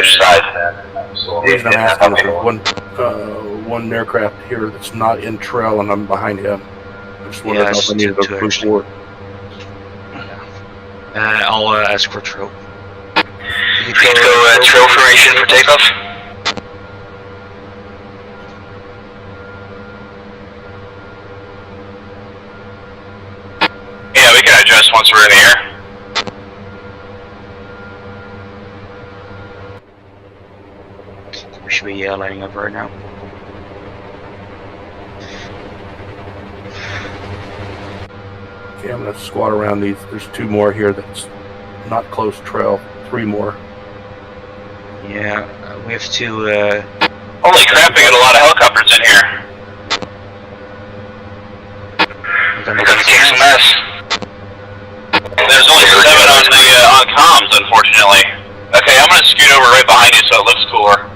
which side? The reason I'm asking is there's one aircraft here that's not in trail, and I'm behind him. I just wanted to know if I needed to move forward. I'll ask for trail. You can go trail formation for takeoff. Yeah, we can adjust once we're in the air. We should be lining up right now. Okay, I'm going to squat around these. There's 2 more here that's not close trail. 3 more. Yeah, we have to... Holy crap, we got a lot of helicopters in here. We're gonna kick some ass. There's only 7 on the on comms, unfortunately. Okay, I'm gonna scoot over right behind you so it looks cooler.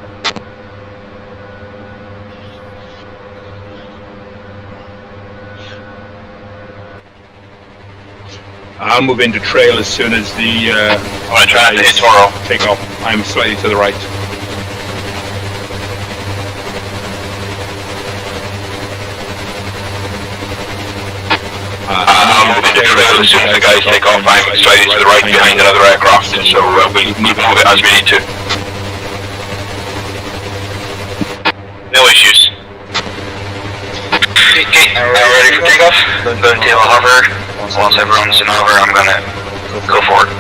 I'll move into trail as soon as the I'm gonna try not to hit Toro. take off. I'm slightly to the right. I'll move into trail as soon as the guys take off. I'm slightly to the right behind another aircraft, so we move it as we need to. No issues. Okay, are we ready for takeoff? Go to tail hover. Once everyone's in hover, I'm gonna go for it.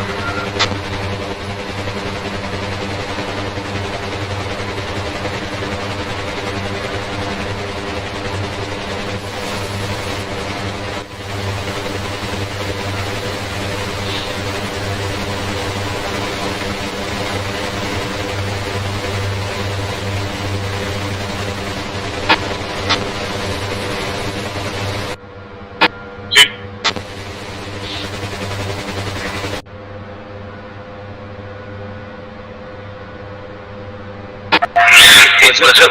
Let's go.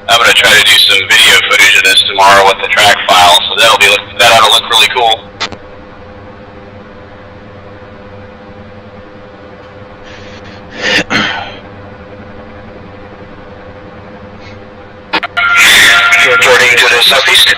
I'm gonna try to do some video footage of this tomorrow with the track file, so that ought to look really cool. Turning to the southeast.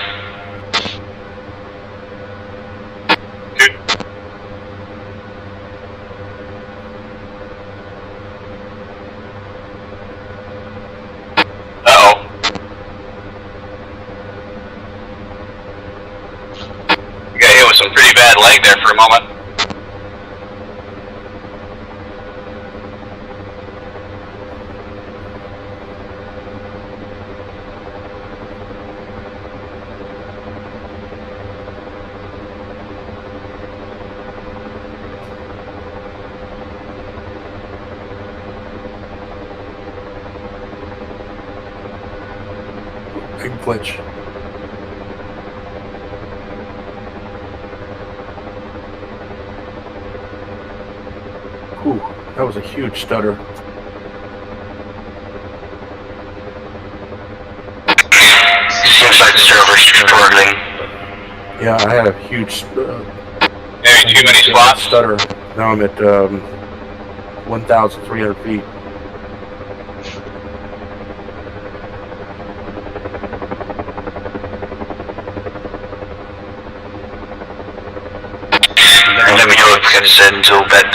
Some pretty bad lag there for a moment. Big glitch. Ooh, that was a huge stutter. Seems like the server's struggling. Yeah, I had a huge Maybe too many slots. Stutter. Now I'm at 1,300 feet. Let me know if we can send to bed.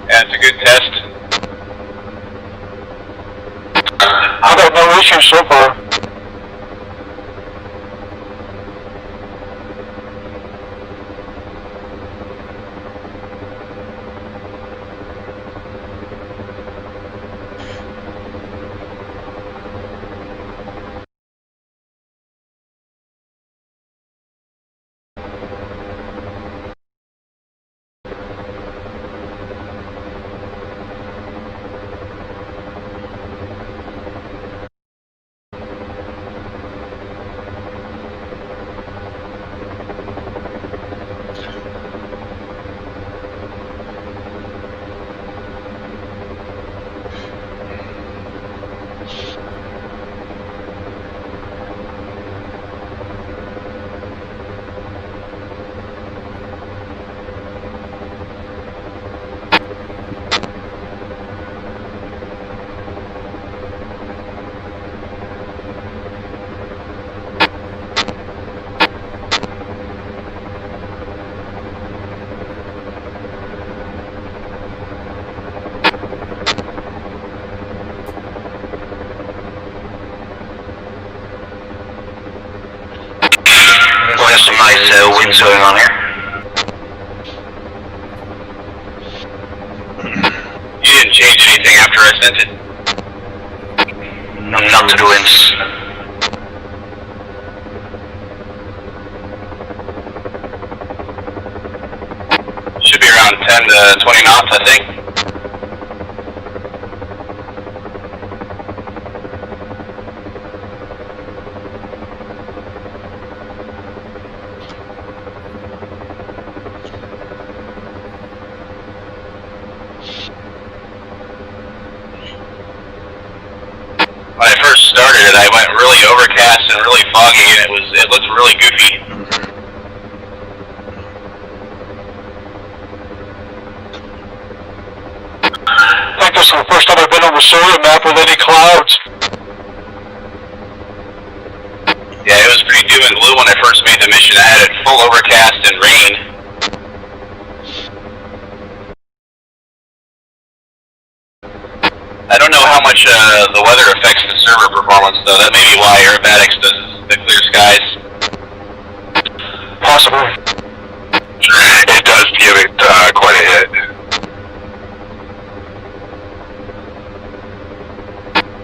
Yeah, it's a good test. I've got no issues so far. winds going on here. You didn't change anything after I sent it? Not to the winds. Should be around 10 to 20 knots, I think. When I first started it, I went really overcast and really foggy, and it looked really goofy. I think this is the first time I've been on the solar map with any clouds. Yeah, it was pretty doom and gloom when I first made the mission. I had it full overcast and rain. I don't know how much the weather affects the server performance, though. That may be why Aerobatics does the clear skies. Possibly. It does give it quite a hit.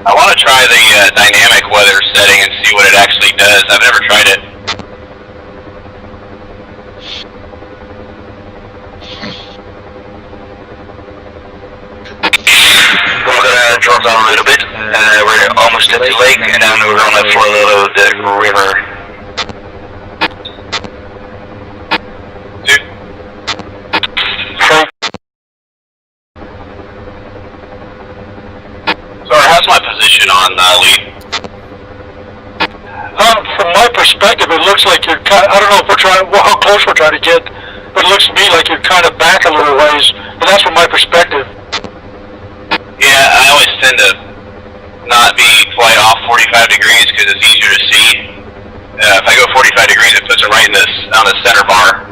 I want to try the dynamic weather setting and see what it actually does. I've never tried it. We're gonna drop down a little bit. We're almost at the lake, and then we're gonna follow the river. Dude. Sorry, how's my position on lead? From my perspective, it looks like you're kind of, I don't know if we're trying, how close we're trying to get, but it looks to me like you're kind of back a little ways, but that's from my perspective. Yeah, I always tend to not be quite off 45 degrees because it's easier to see. If I go 45 degrees, it puts it right in this, on the center bar.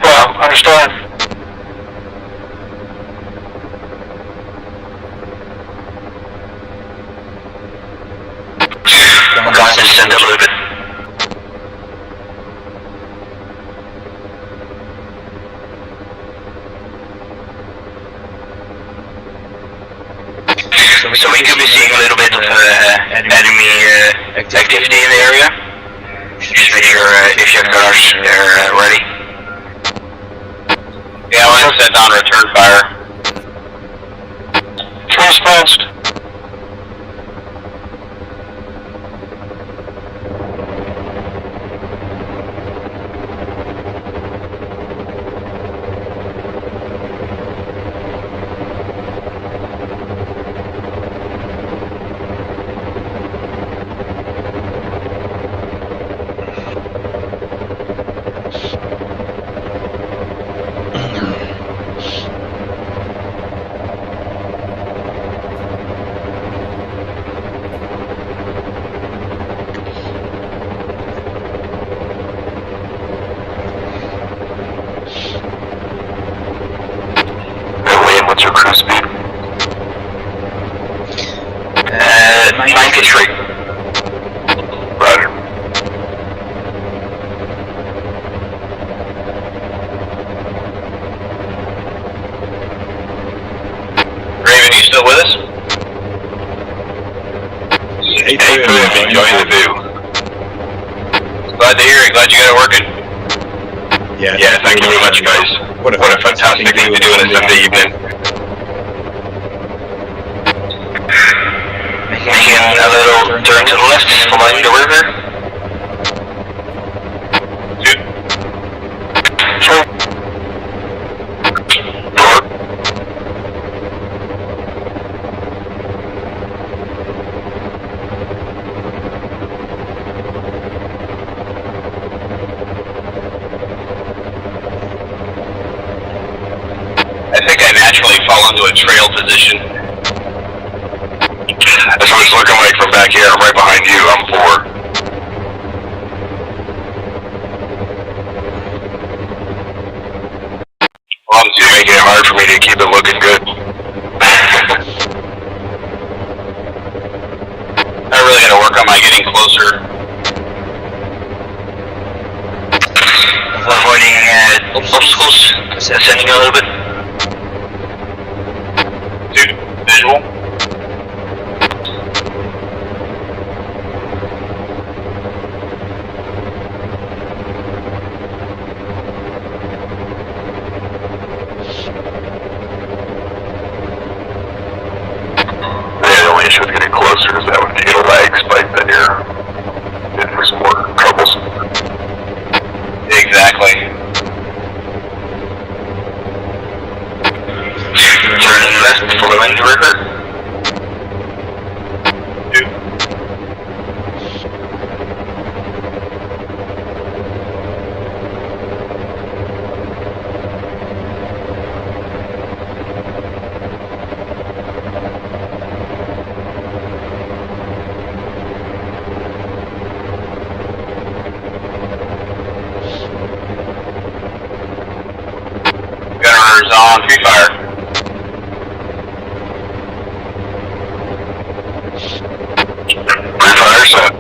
Yeah, I understand. I'm going to send a little bit. So we could be seeing a little bit of enemy activity in the area. Just make sure if your cars are ready. Yeah, I want to set down return fire. Trees fenced. What's your cruise speed? 93. Roger. Raven, you still with us? Hey, enjoying the view. Glad to hear it. Glad you got it working. Yeah, thank you very much, guys. What a fantastic thing to do on a Sunday evening. Making a little turn to the left, following the river. Two. Sure. Four. I think I naturally fall into a trail position. That's what it's looking like from back here. I'm right behind you. I'm 4. Well, I'm 2, making it hard for me to keep it looking good. I really gotta work on my getting closer. Obstacles ascending a little bit. Dude, visual. The only issue with getting closer is that when you get a lag spike, then you're in for some more troubles. Exactly. Turn left, follow into river. Gunners on free fire. Free fire set.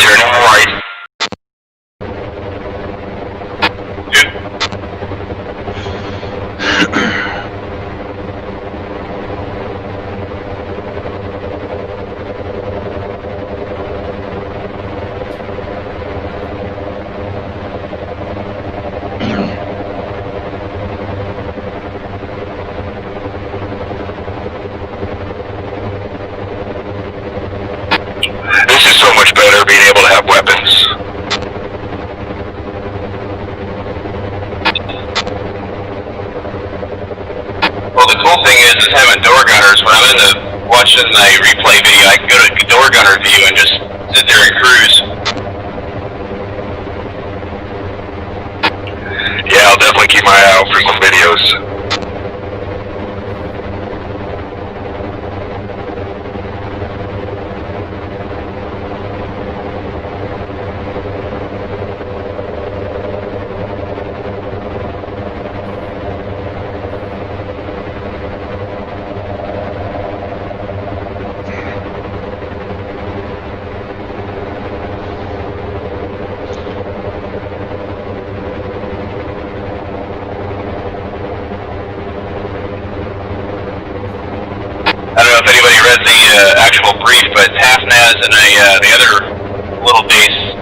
Turning right. This is so much better being able to have weapons. Well, the cool thing is having door gunners. When I'm in the watching the replay video, I can go to door gunner view and just sit there and cruise. Yeah, I'll definitely keep my eye out for some videos. I don't know if anybody read the actual brief, but Tafnaz and the other little base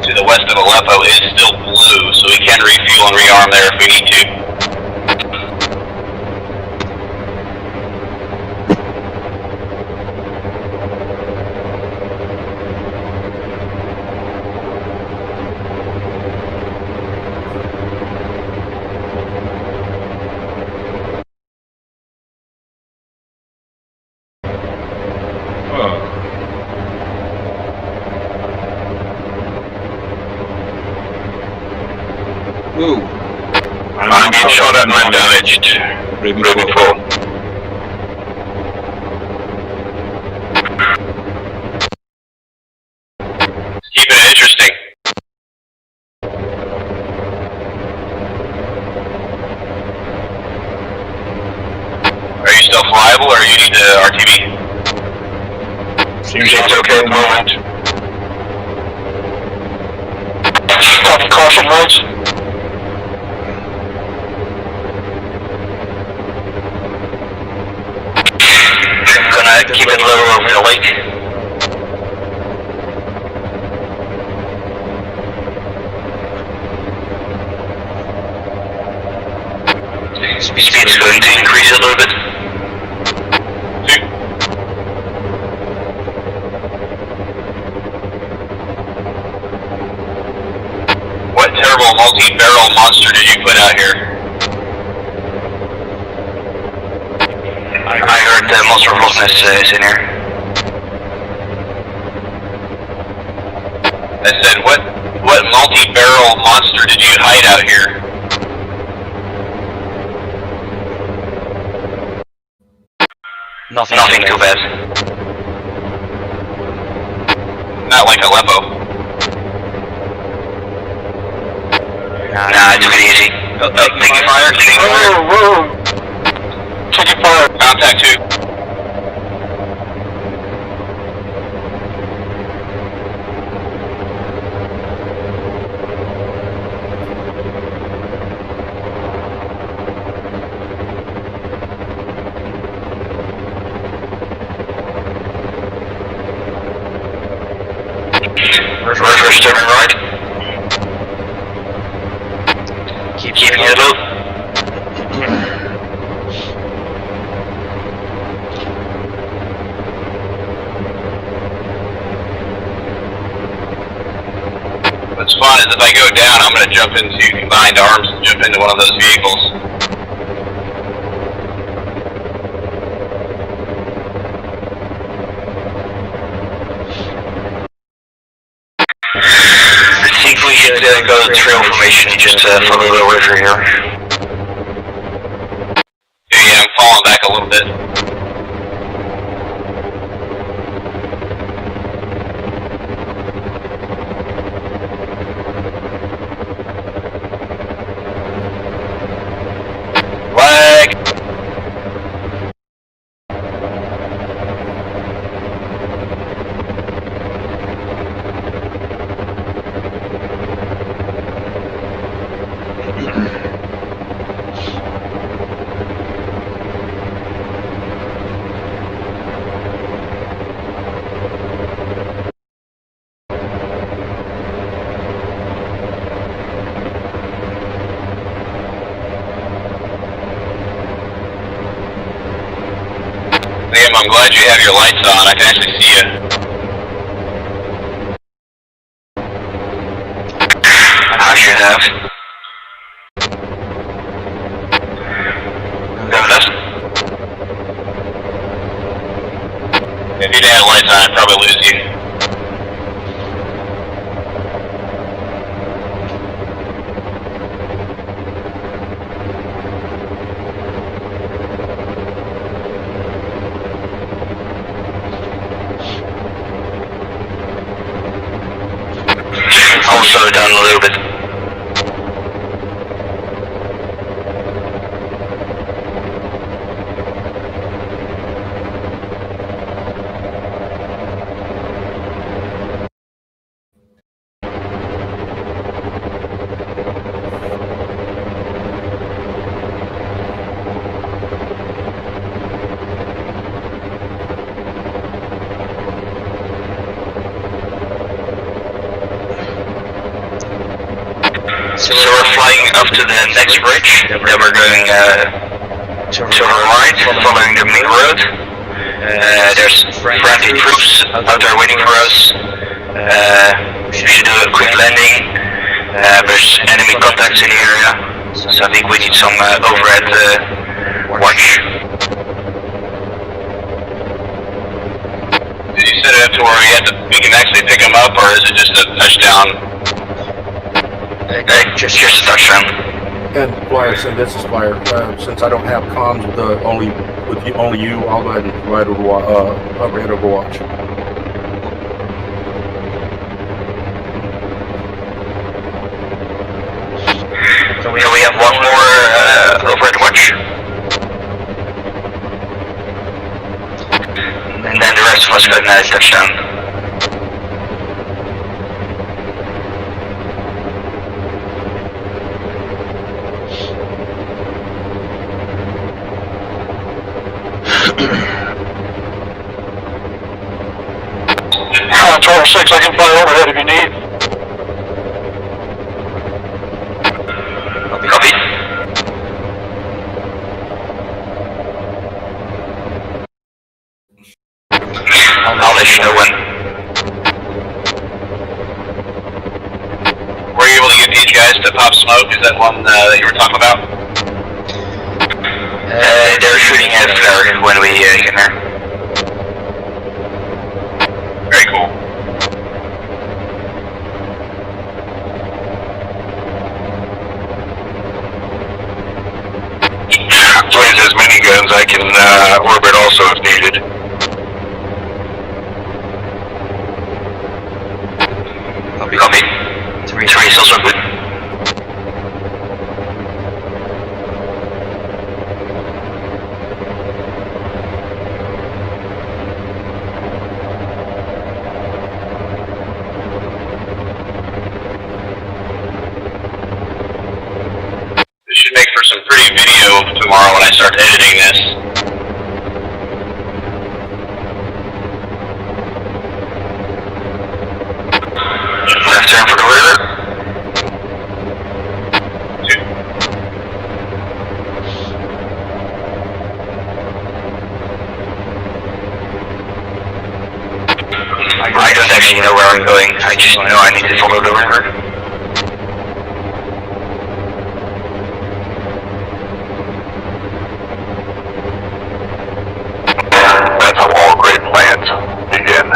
to the west of Aleppo is still blue, so we can refuel and rearm there if we need to. Ooh. I'm being shot at and I'm damaged. Raven full. Keeping it interesting. Are you still flyable or you need RTV? Seems okay at the moment. Copy caution lights. Gonna keep it level over the lake. Speed's going to increase a little bit. What terrible multi-barrel monster did you put out here? I heard the monster robustness is in here. I said, what multi-barrel monster did you hide out here? Nothing too bad. Not like Aleppo. Nah, it's pretty easy. Taking fire, taking fire. Whoa, whoa. Taking fire. Contact 2. Reverse turning right. Keeping it low. What's fun is if I go down, I'm going to jump into combined arms and jump into one of those vehicles. I think we should go to trail formation and just follow the river here. Yeah, I'm falling back a little bit. Flag! Liam, I'm glad you have your lights on. I can actually see you. I should have. Go left. If you didn't have lights on, I'd probably lose you. I'll slow it down a little bit. So we're flying up to the next bridge, then we're going to our right, following the main road. There's friendly troops out there waiting for us. We should do a quick landing. There's enemy contacts in the area, so I think we need some overhead watch. Did you set it up to where we can actually pick them up, or is it just a touchdown? Just a touchdown. And Flyer, since this is Flyer, since I don't have comms with only you, I'll go ahead and provide overhead overwatch. Can we have one more overhead watch? And then the rest of us got a touchdown. Control 6, I can fly overhead if you need. Copy. I'll let you know when. Were you able to get these guys to pop smoke? Is that one that you were talking about? They're shooting at a flare when we get there. Very cool. Planes has miniguns. I can orbit also if needed. Copy. Three is also good. scope tomorrow when I start editing this. Left turn for the river. I don't actually know where I'm going. I just know I need to follow the river. That's how all great plans begin.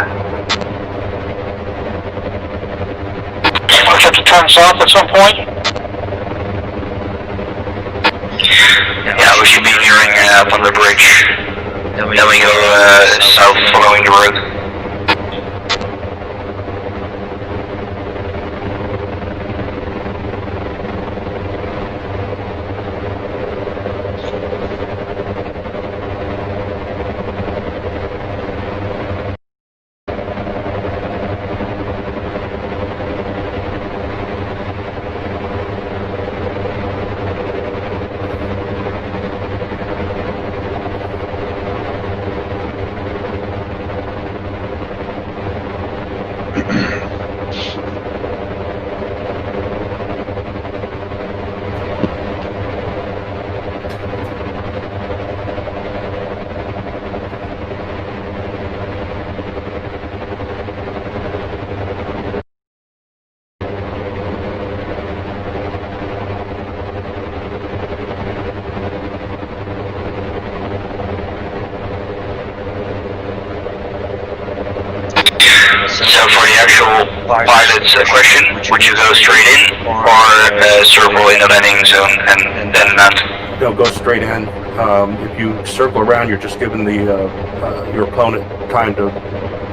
I'll have to turn south at some point. Yeah, we should be nearing up on the bridge. Then we go south following the road. So for the actual pilot's question, would you go straight in or circle in the landing zone and then land? They'll go straight in. If you circle around, you're just giving the your opponent time to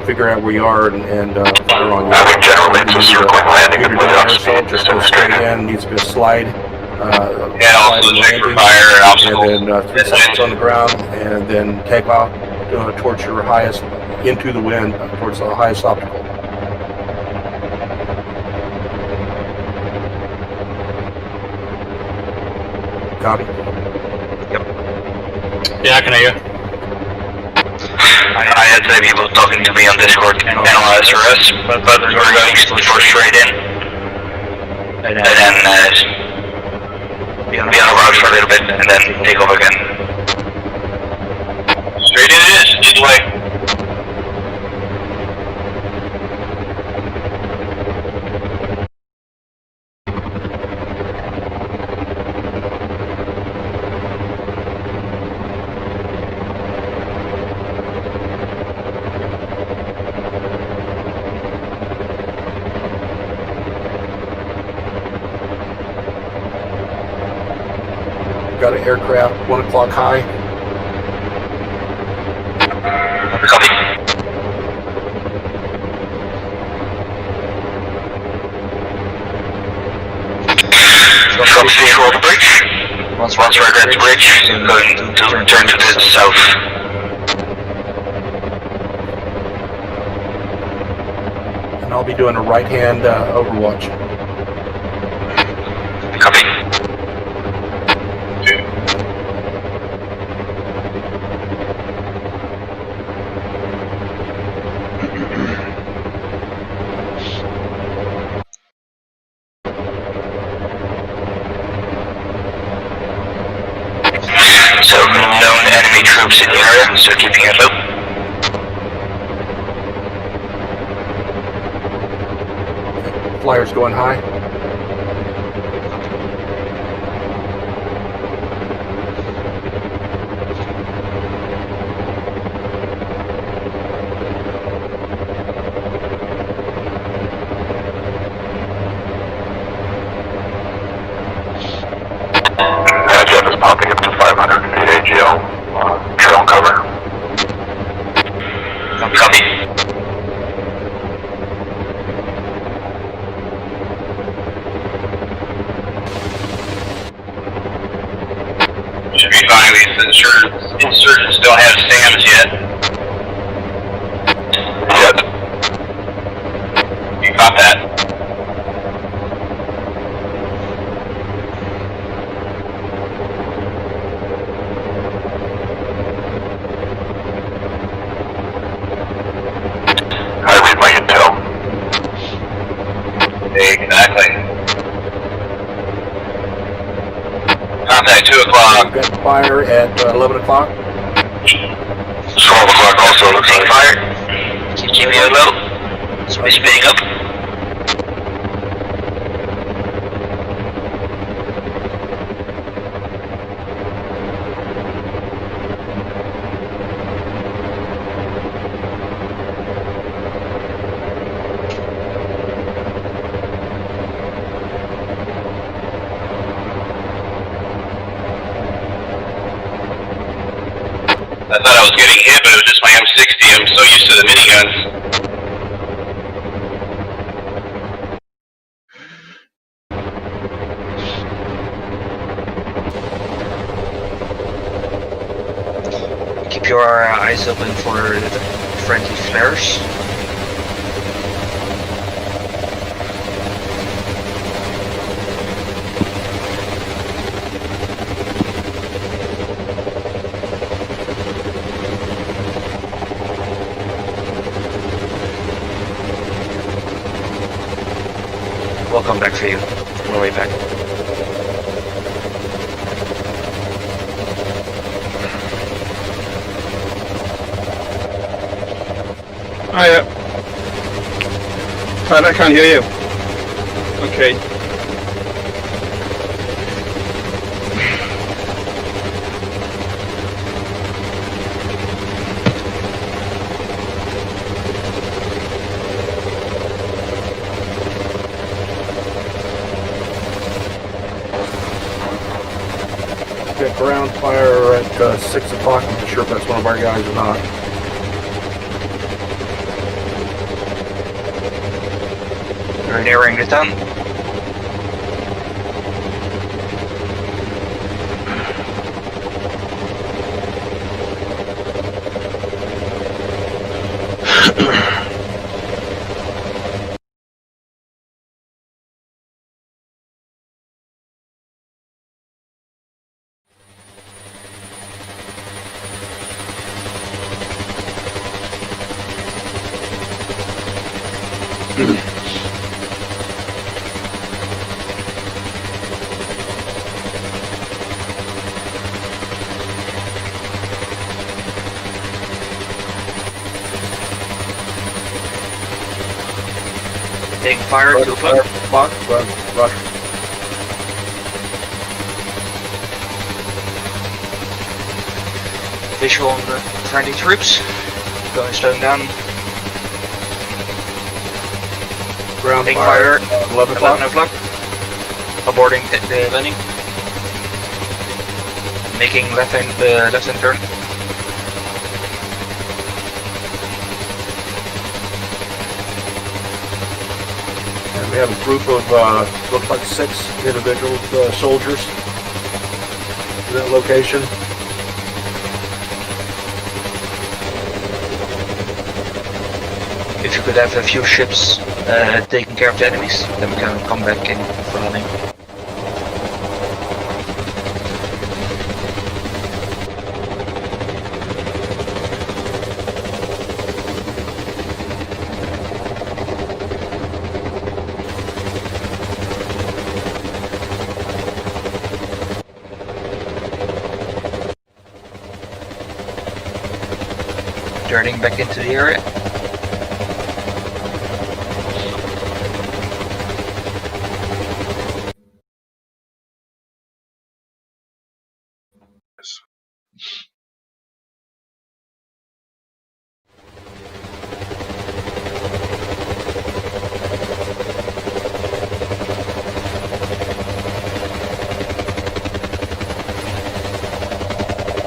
figure out where you are and fire on you. I would generally to circling landing If and you're doing put air assault, just go straight in. Needs to be a slide. Yeah, also check for fire and obstacles. And then 3 seconds on the ground, and then take off towards your highest, into the wind, towards the highest obstacle. Copy. Yeah, I can hear you. I had people talking to me on Discord and analyze us, but we're going for straight in. And then be on the route for a little bit and then take off again. Straight in it is, either way. Got an aircraft, 1 o'clock high. Copy. From visual the bridge. Once we're at the bridge, going to turn to the south. And I'll be doing a right-hand overwatch. Copy. So, known enemy troops in the area, so keeping it low. Flyers going high. Jeff is popping up to 500 feet AGL. Trail cover. Copy. Should be fine. These insurgents don't have SAMs yet. You got that. o'clock. Got fire at 11 o'clock. 12 o'clock also looks like fire. Keep it low. Somebody speeding up. I thought I was getting hit, but it was just my M60. I'm so used to the miniguns. Keep your eyes open for the friendly flares. We'll come back for you on the way back. Hiya. I can't hear you. Okay. Got ground fire at 6 o'clock. I'm not sure if that's one of our guys or not. We're nearing the town. Taking fire, 2 o'clock. Rush. Visual on the friendly troops. Going slowing down. Ground Taking fire, fire, 11 o'clock. 11 o'clock. Aborting the landing. Making left-hand turn. And we have a group of, looks like 6 individual soldiers in that location. If you could have a few ships taking care of the enemies, then we can come back in for landing. Turning back into the area.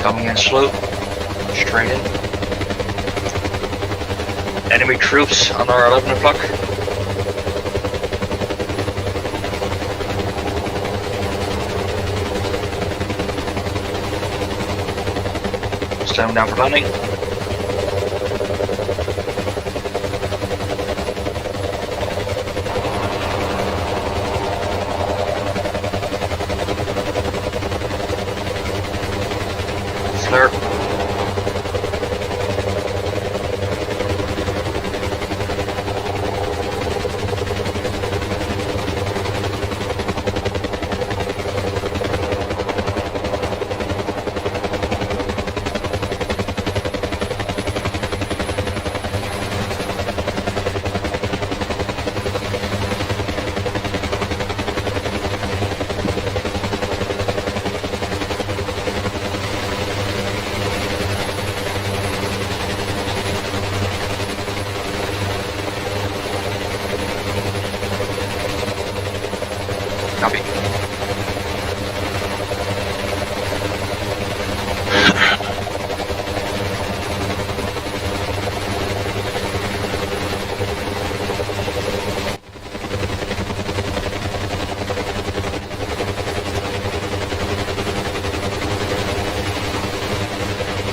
Coming in slow, straight in. Enemy troops on our 11 o'clock. Slowing down for landing. Flare. Copy.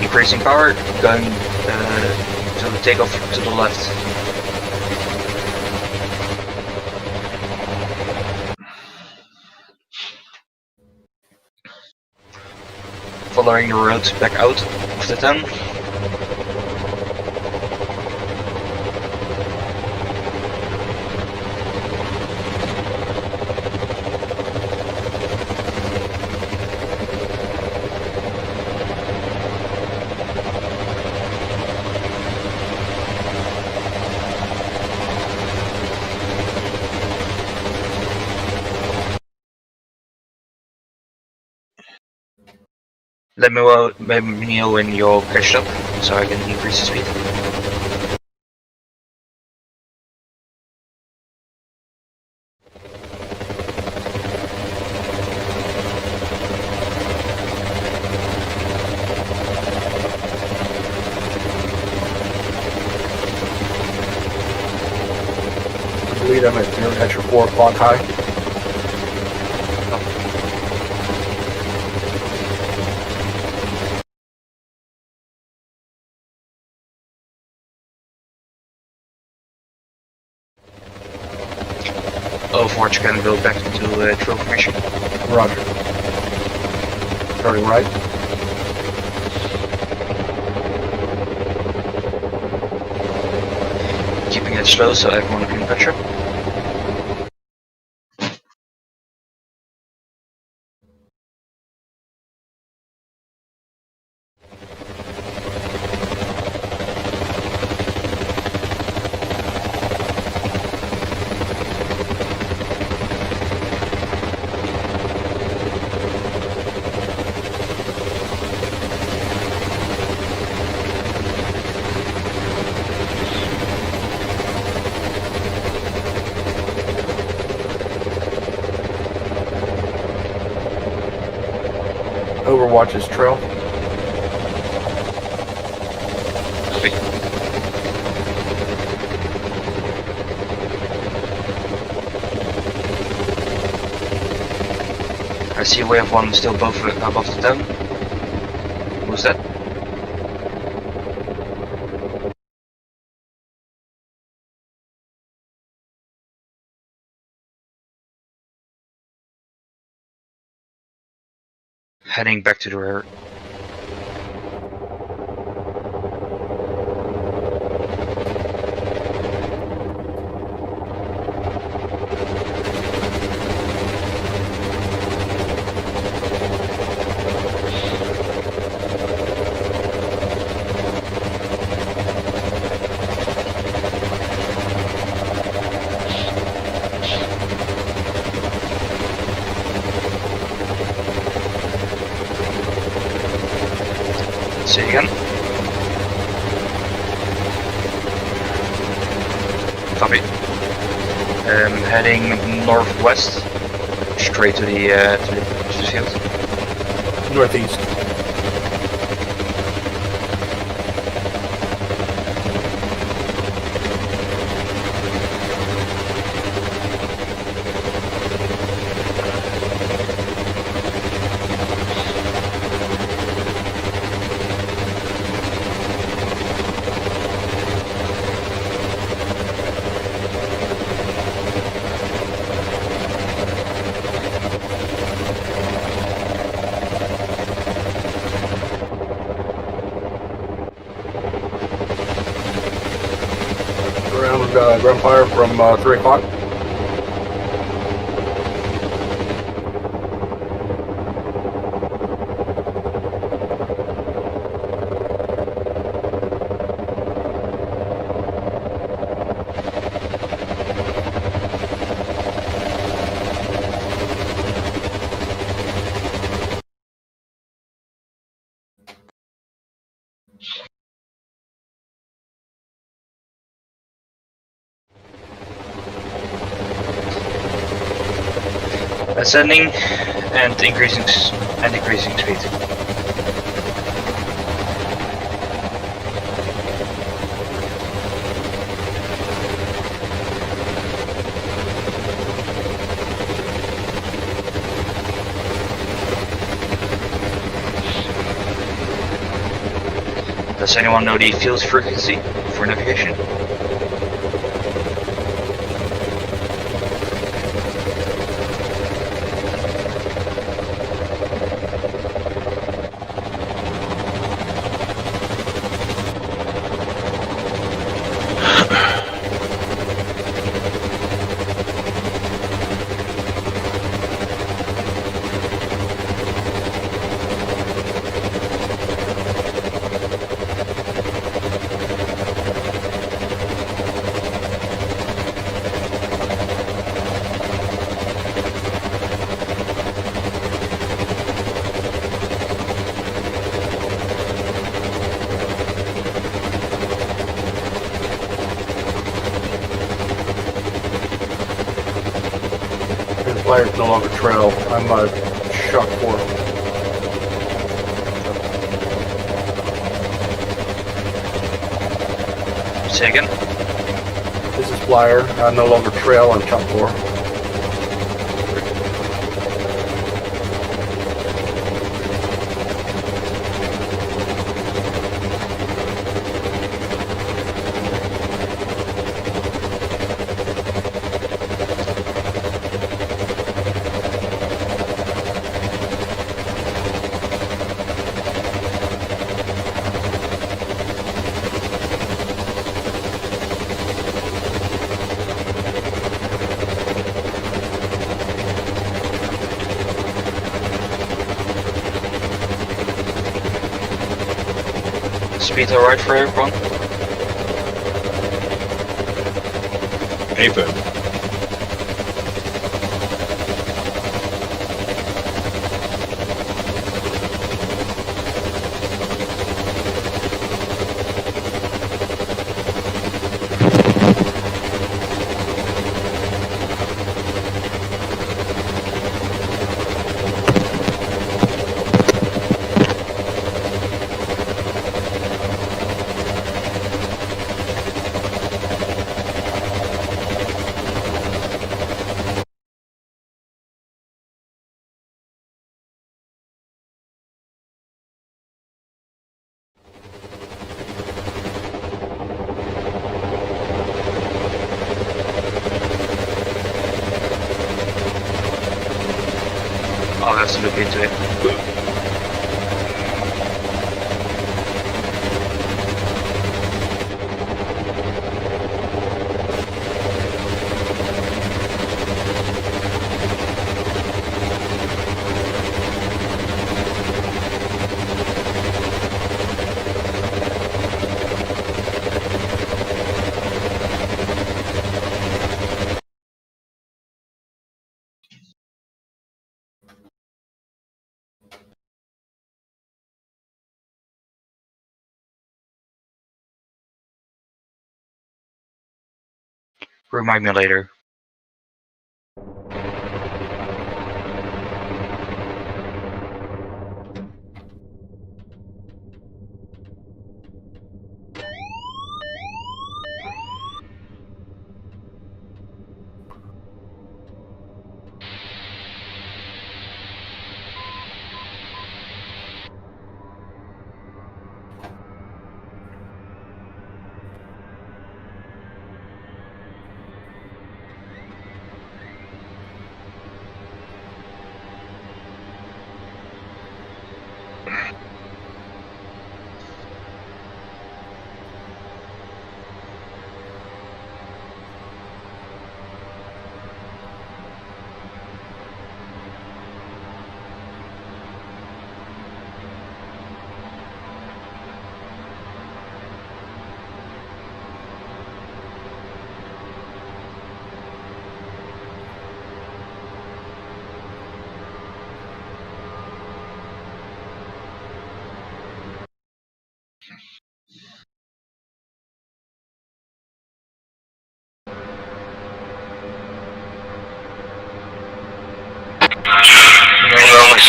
Increasing power, going to the takeoff to the left. Following the road back out of the town. Let me know when you're catched up, so I can increase the speed. Lead them at your 4 o'clock high. Overwatch can go back into drill formation. Roger. Starting right. Keeping it slow so everyone can catch up. Overwatch's trail. I see we have one still above the town. Who's that? Heading back to the rear. See you again. Copy. Heading northwest, straight to the field. Northeast. Ground fire from 3 o'clock. Ascending and decreasing speed. Does anyone know the field frequency for navigation? Flyer's no longer trail. I'm shock 4. Say again? This is Flyer. No longer trail on shock 4. Speed alright for everyone? Apex. I'll have to look into it. Remind me later.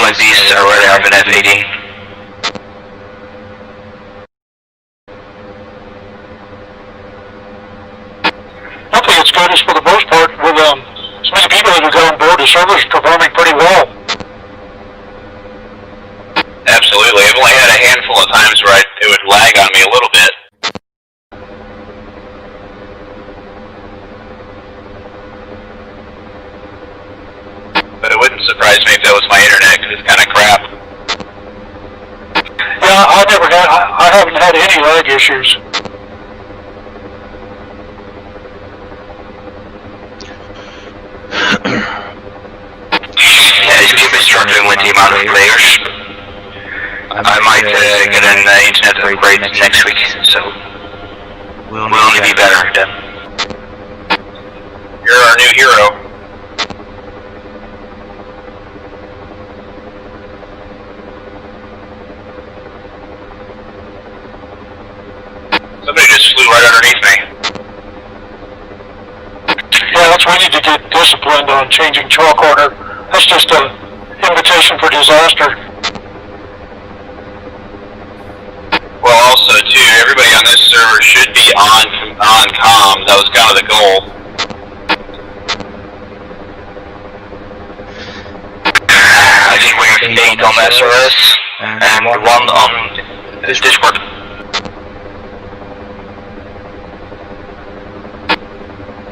like these are where they have an F80. I think it's good, is for the most part, with as many people that have got on board, the server's performing pretty well. Absolutely. I've only had a handful of times where it would lag on me a little bit. But it wouldn't surprise me if that was my internet, because it's kind of crap. Yeah, I haven't had any lag issues. Yeah, if you've been struggling with the amount of players, I might get an internet upgrade next week, so we'll only be better then. You're our new hero. Somebody just flew right underneath me. Yeah, that's why we need to get disciplined on changing chalk order. That's just an invitation for disaster. Well, also, too, everybody on this server should be on comms. That was kind of the goal. I think we have 8 on SRS and 1 on Discord.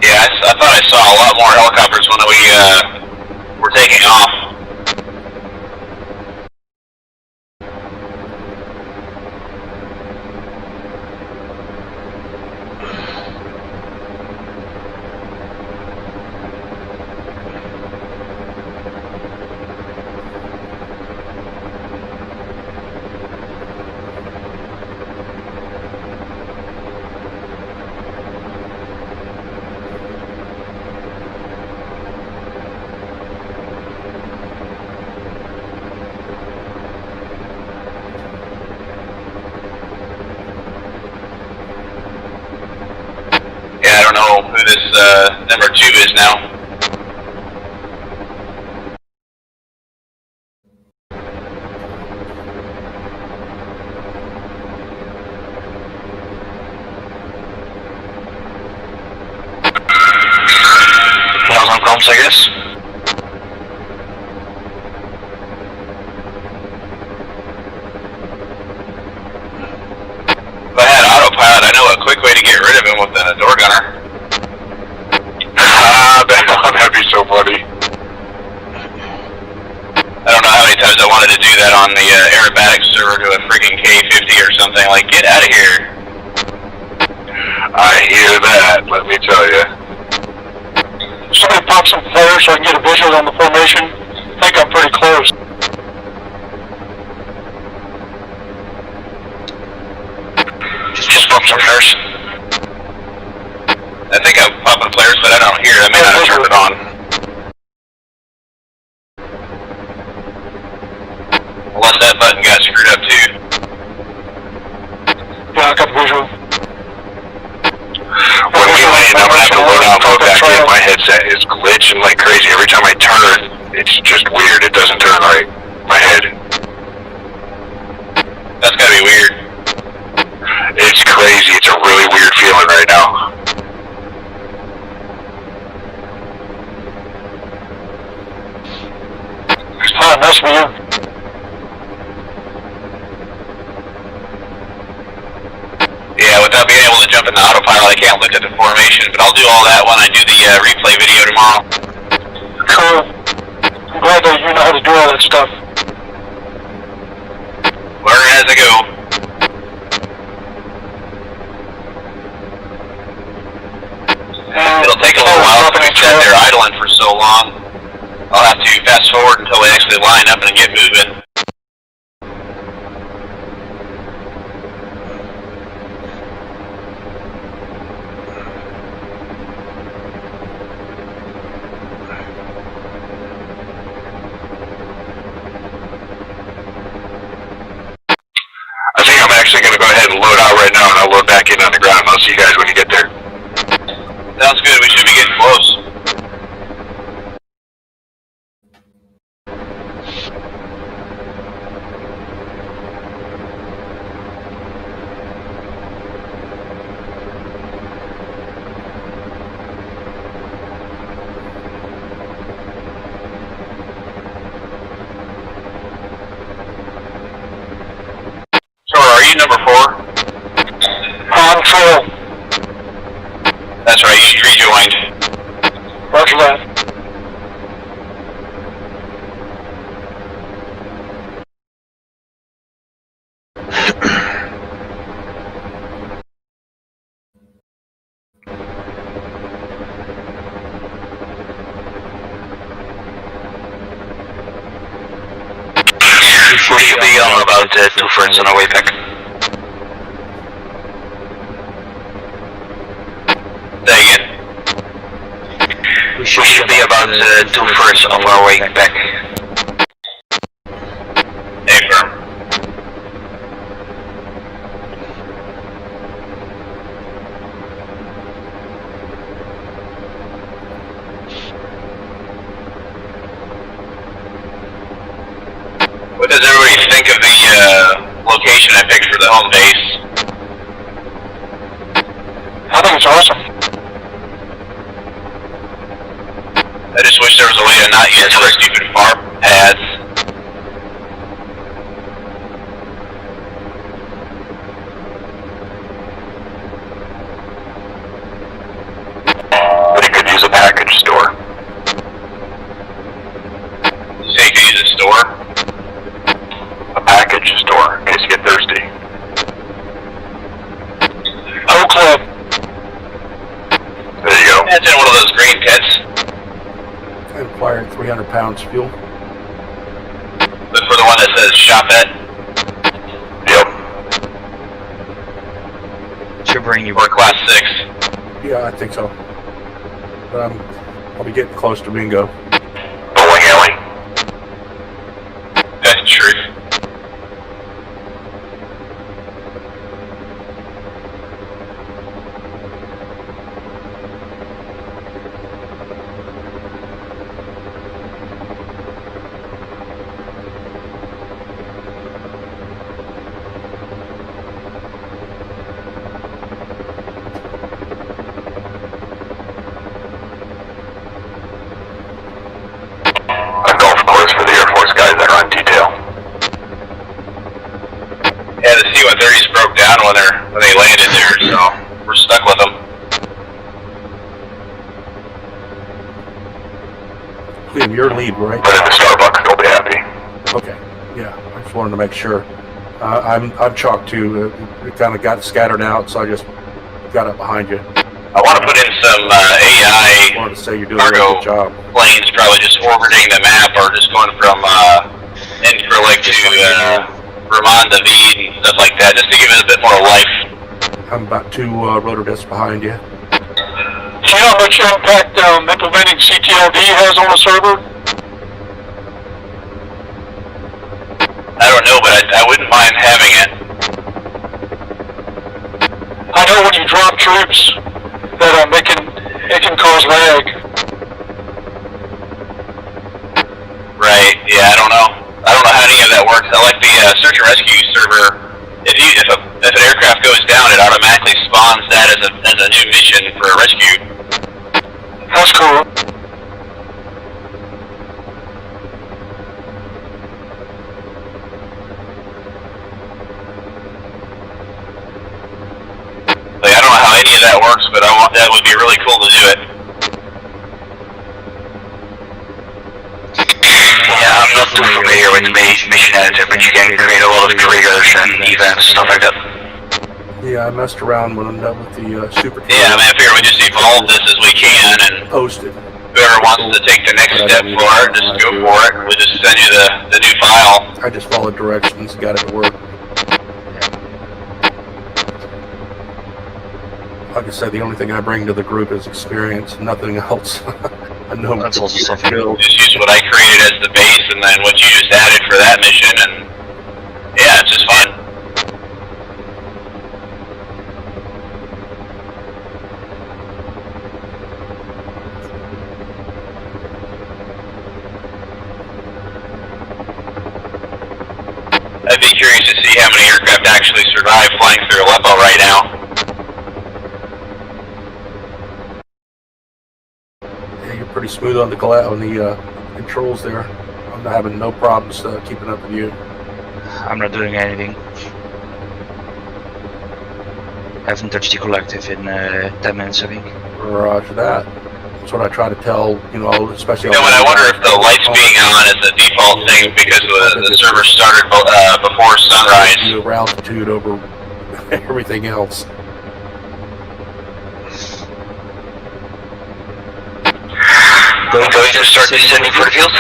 Yeah, I thought I saw a lot more helicopters when we were taking off. Yeah, I don't know who this number 2 is now. Nails on comms, I guess. If I had autopilot, I know a quick way to get rid of him with a door gunner. That'd be so funny. I don't know how many times I wanted to do that on the aerobatics server to a freaking K-50 or something. Like, get out of here. I hear that, let me tell you. Somebody pop some flares so I can get a visual on the formation. I think I'm pretty close. Just pop some flares. I think I'm popping flares, but I don't hear it. I may not have turned it on. Unless that button got screwed up too. Yeah, I got the visual. When we land, I'm gonna have to load out and go back in. My headset is glitching like crazy. Every time I turn, it's just weird. It doesn't turn right. My head. That's gotta be weird. It's crazy. It's a really weird feeling right now. Oh, nice for you. Yeah, without being able to jump in the autopilot, I can't look at the formation, but I'll do all that when I do the replay video tomorrow. Cool. I'm glad that you know how to do all that stuff. Learn as I go. It'll take a little while since we sat there idling for so long. I'll have to fast forward until we actually line up and get moving. I think I'm actually going to go ahead and load out right now, and I'll load back in on the ground, and I'll see you guys when you get there. Sounds good, we should be getting close. you number 4? On trail. That's right, you rejoined. Roger that. We should be on about 2/3 on our way back. Say again. We should be about 2/3 of our way back. Hey, firm. What does everybody think of the location I picked for the home base? I think it's awesome. I just wish there was a way to not use those stupid farm pads. But you could use a package store. You say you could use a store? A package store, in case you get thirsty. Oak Club. There you go. That's in one of those green pits. I required 300 pounds fuel. Look for the one that says shop at. Yep. Should bring you Or class 6. Yeah, I think so. But I'll be getting close to bingo. Bowling alley. That's the truth. A golf course for the Air Force guys that are on detail. Yeah, the C-130s broke down when they landed there, so we're stuck with them. Cleve, your lead, right? But in the Starbucks, they'll be happy. Okay. Yeah, I just wanted to make sure. I'm chalk too. It kind of got scattered out, so I just got up behind you. I want to put in some I AI wanted to say you're doing a really cargo good job. planes, probably just orbiting the map or just going from Incirlik to Vermont, David, and stuff like that, just to give it a bit more life. I'm about 2 rotor discs behind you. Do you know how much impact implementing CTLD has on the server? I don't know, but I wouldn't mind having it. I know when you drop troops that it can cause lag. Right, yeah, I don't know. I don't know how any of that works. I like the search and rescue server. If an aircraft goes down, it automatically spawns that as a new mission for a rescue. That's cool. Like, I don't know how any of that works, but that would be really cool to do it. Yeah, I'm not too familiar with the mission editor, but you can create a lot of triggers and events, stuff like that. Yeah, I messed around when I'm done with the super. Yeah, I mean, I figure we just evolve this as we can, and Posted. whoever wants to take the next step for it, just go for it. We'll just send you the new file. I just followed directions, got it to work. Like I said, the only thing I bring to the group is experience, nothing else. I know That's also something. Just use what I created as the base, and then what you just added for that mission, and yeah, it's just fun. I'd be curious to see how many aircraft actually survive flying through Aleppo right now. Yeah, you're pretty smooth on the controls there. I'm having no problems keeping up with you. I'm not doing anything. haven't touched the collective in 10 minutes, I think. Roger that. That's what I try to tell, especially. You know, I wonder if the lights being on is the default thing because the server started before sunrise. Over altitude over everything else. Going to start descending for the field.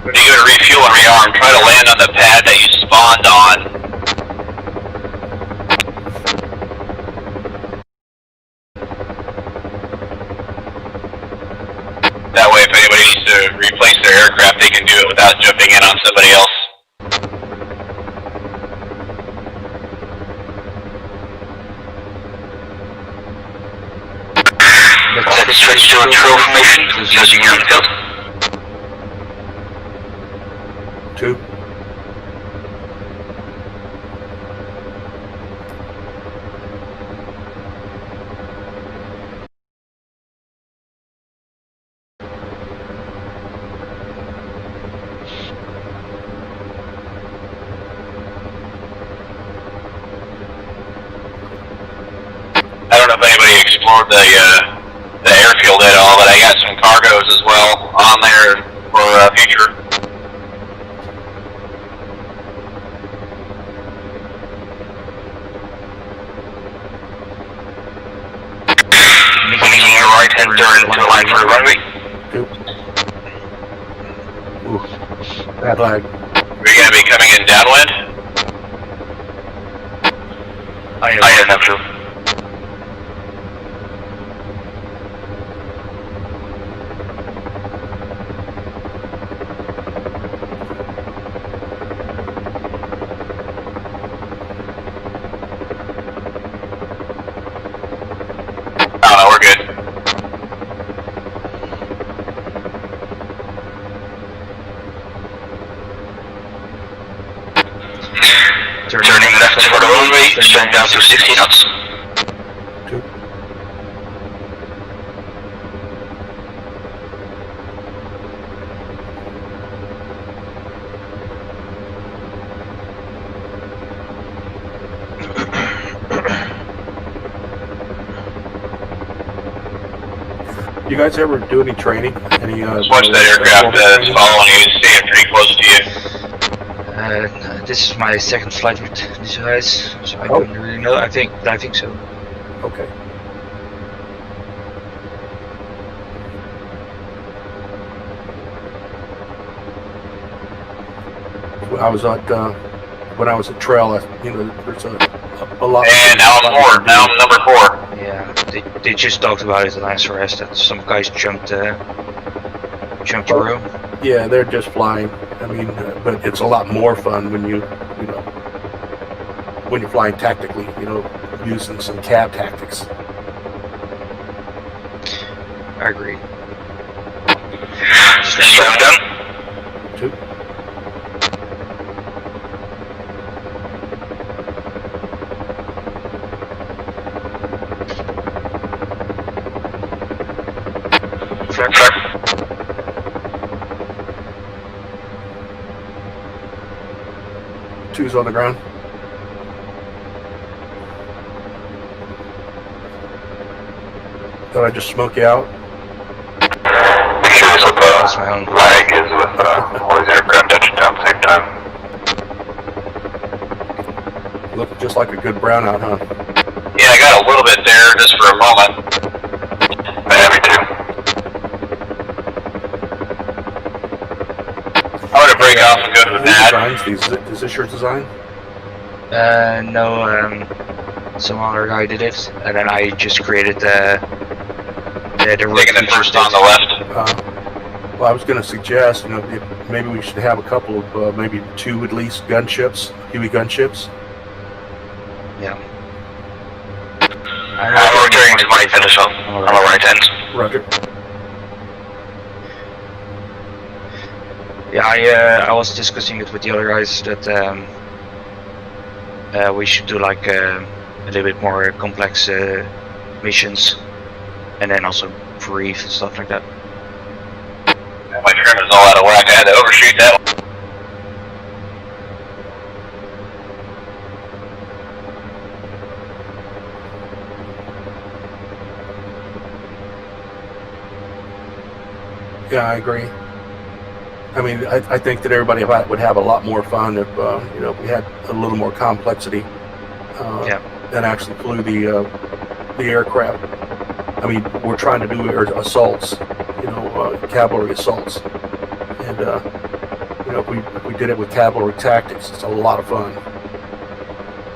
When you go to refuel and rearm, try to land on the pad that you spawned on. That way, if anybody needs to replace their aircraft, they can do it without jumping in on somebody else. Let's switch to a trail formation, using your field. 2. I don't know if anybody explored the airfield at all, but I got some cargoes as well on there for future. Making your right hand turn into a line for the runway. 2. Ooh. Bad lag. We're going to be coming in downwind. I have to. Oh no, we're good. Turning left for the runway, turning down to 60 knots. 2. You guys ever do any training? Any? Just watch that aircraft that's following you, staying pretty close to you. This is my second flight with these guys, so I don't really know. I think so. Okay. When I was at Trail, there's a lot. And now I'm 4. Now I'm number 4. Yeah, they just talked about it in ISRS that some guys jumped the room. Yeah, they're just flying. I mean, but it's a lot more fun when when you're flying tactically. Using some cab tactics. I agree. Stand down. 2. Flap. 2's on the ground. Did I just smoke you out? Make sure it's That's my own. lag is with all these aircraft touching down at the same time. Looked just like a good brownout, huh? Yeah, I got a little bit there just for a moment. Yeah, me too. I'm going to break off and go to the pad. Designs? Is this your design? No, some other guy did it, and then I just created the Taking the first on the left. Well, I was going to suggest, maybe we should have a couple of, maybe 2 at least gunships, Huey gunships. Yeah. I'm returning to my pedestal on the right hand. Roger. Yeah, I was discussing it with the other guys that we should do like a little bit more complex missions, and then also brief and stuff like that. My trim is all out of whack. I had to overshoot that one. Yeah, I agree. I mean, I think that everybody would have a lot more fun if we had a little more complexity and actually flew the aircraft. I mean, we're trying to do assaults, cavalry assaults, and if we did it with cavalry tactics, it's a lot of fun.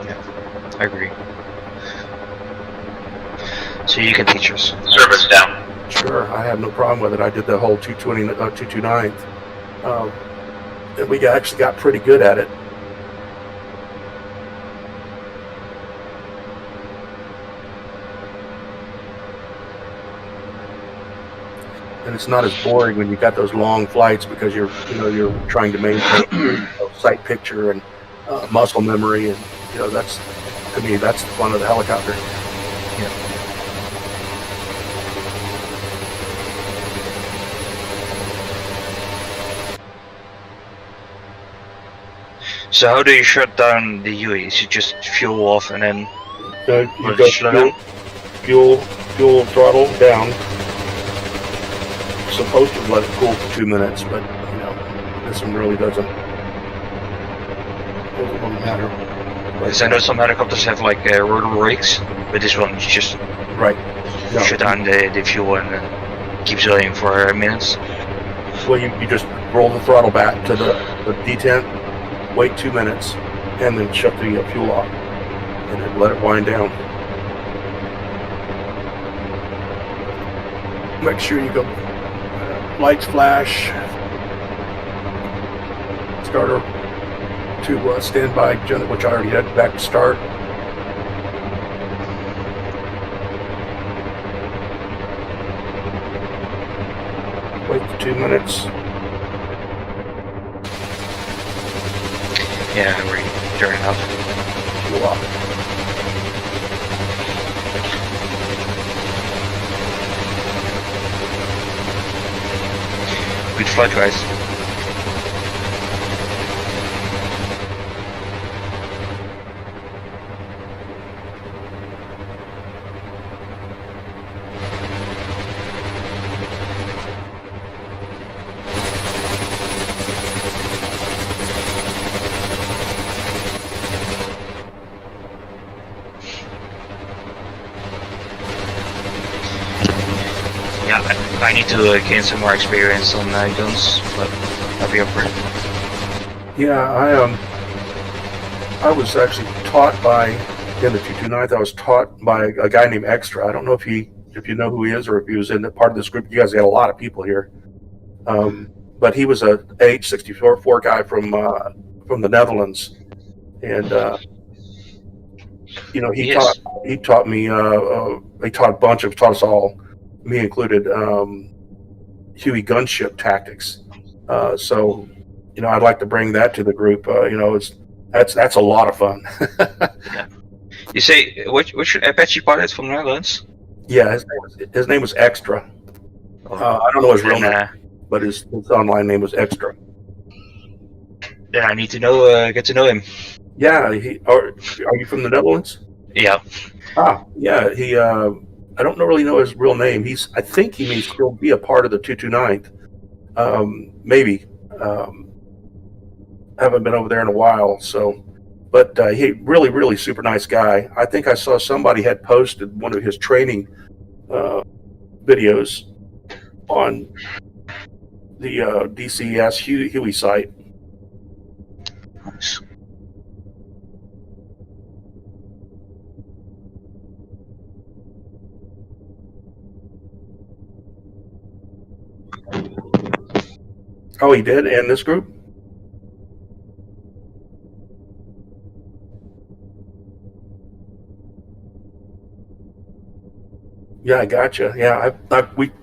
Yeah, I agree. So you can teach us. Service down. Sure, I have no problem with it. I did the whole 229th. And we actually got pretty good at it. And it's not as boring when you got those long flights because you're trying to maintain sight picture and muscle memory, and that's, to me, that's the fun of the helicopter. Yeah. So how do you shut down the Huey? Is it just fuel off and then You go fuel throttle down. Supposed to let it cool for 2 minutes, but this one really doesn't matter. Because I know some helicopters have like rotor brakes, but this one is just right. Shut down the fuel and keeps going for minutes. Well, you just roll the throttle back to the detent, wait 2 minutes, and then shut the fuel off, and then let it wind down. Make sure you go lights flash, starter to standby, which I already had back to start. Wait for 2 minutes. Yeah, we're turning up. Fuel off. Good flight, guys. Yeah, I need to gain some more experience on guns, but I'll be up for it. Yeah, I was actually taught by, in the 229th, I was taught by a guy named Extra. I don't know if you know who he is or if he was in part of this group. You guys got a lot of people here. But he was a H-64 guy from the Netherlands. And, he taught me, he taught us all, me included, Huey gunship tactics. So I'd like to bring that to the group. That's a lot of fun. Yeah. You say which Apache pilot from the Netherlands? Yeah, his name was Extra. I don't know his real name, but his online name was Extra. Yeah, I need to get to know him. Yeah, are you from the Netherlands? Yeah. Yeah. He I don't really know his real name. I think he may still be a part of the 229th. Maybe. Haven't been over there in a while, but he really, really super nice guy. I think I saw somebody had posted one of his training videos on the DCS Huey site. Nice. Oh, he did? And this group? Yeah, I gotcha. Yeah,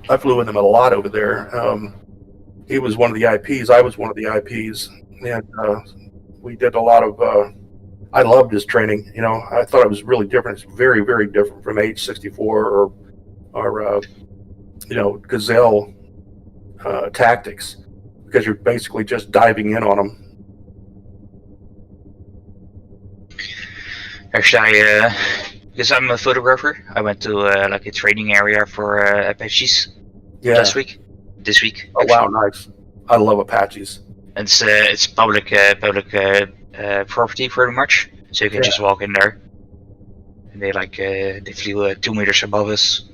I flew with him a lot over there. He was one of the IPs. I was one of the IPs, and we did a lot of. I loved his training. You know, I thought it was really different. It's very, very different from H-64 or Gazelle tactics, because you're basically just diving in on them. Actually, because I'm a photographer, I went to like a training area for Apaches Yeah. this week. Oh wow, nice. I love Apaches. And it's public property pretty much, so you can just walk in there. And they flew 2 meters above us.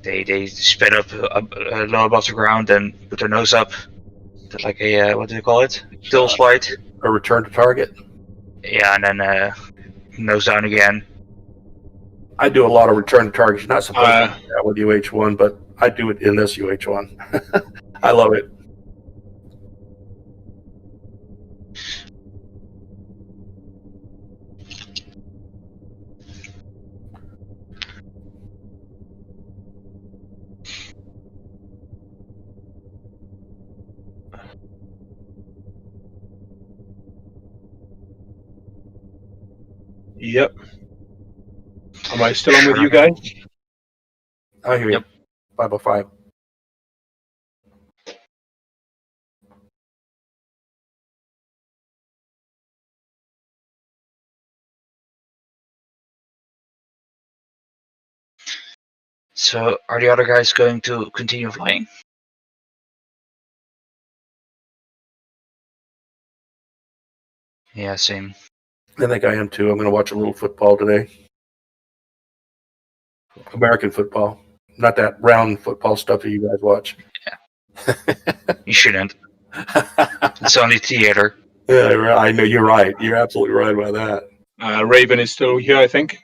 They sped up low above the ground and put their nose up. Did like a what do they call it? Tail slide. A return to target. Yeah, and then nose down again. I do a lot of return to target. You're not supposed to do that with UH-1, but I do it in this UH-1. I love it. Yep. Am I still on with you guys? I hear you. 505. So, are the other guys going to continue flying? Yeah, same. I think I am too. I'm going to watch a little football today. American football, not that round football stuff that you guys watch. Yeah. You shouldn't. It's only theater. Yeah, I know you're right. You're absolutely right about that. Raven is still here, I think.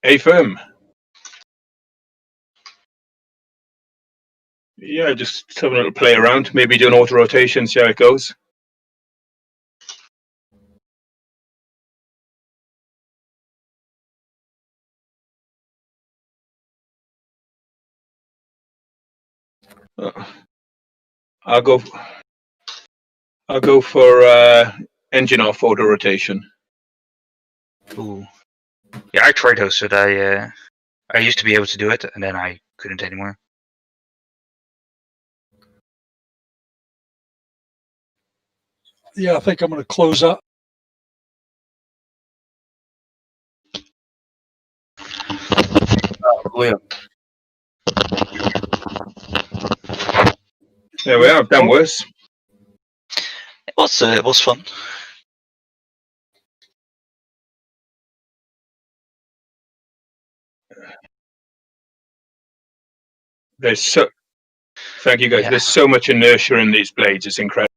Hey, firm. Yeah, just having a little play around. Maybe do an auto rotation, see how it goes. I'll go for engine off auto rotation. Ooh. Yeah, I tried those, but I used to be able to do it, and then I couldn't anymore. Yeah, I think I'm going to close up. Liam. There we are. I've done worse. It was fun. Thank you guys. Yeah. There's so much inertia in these blades. It's incredible.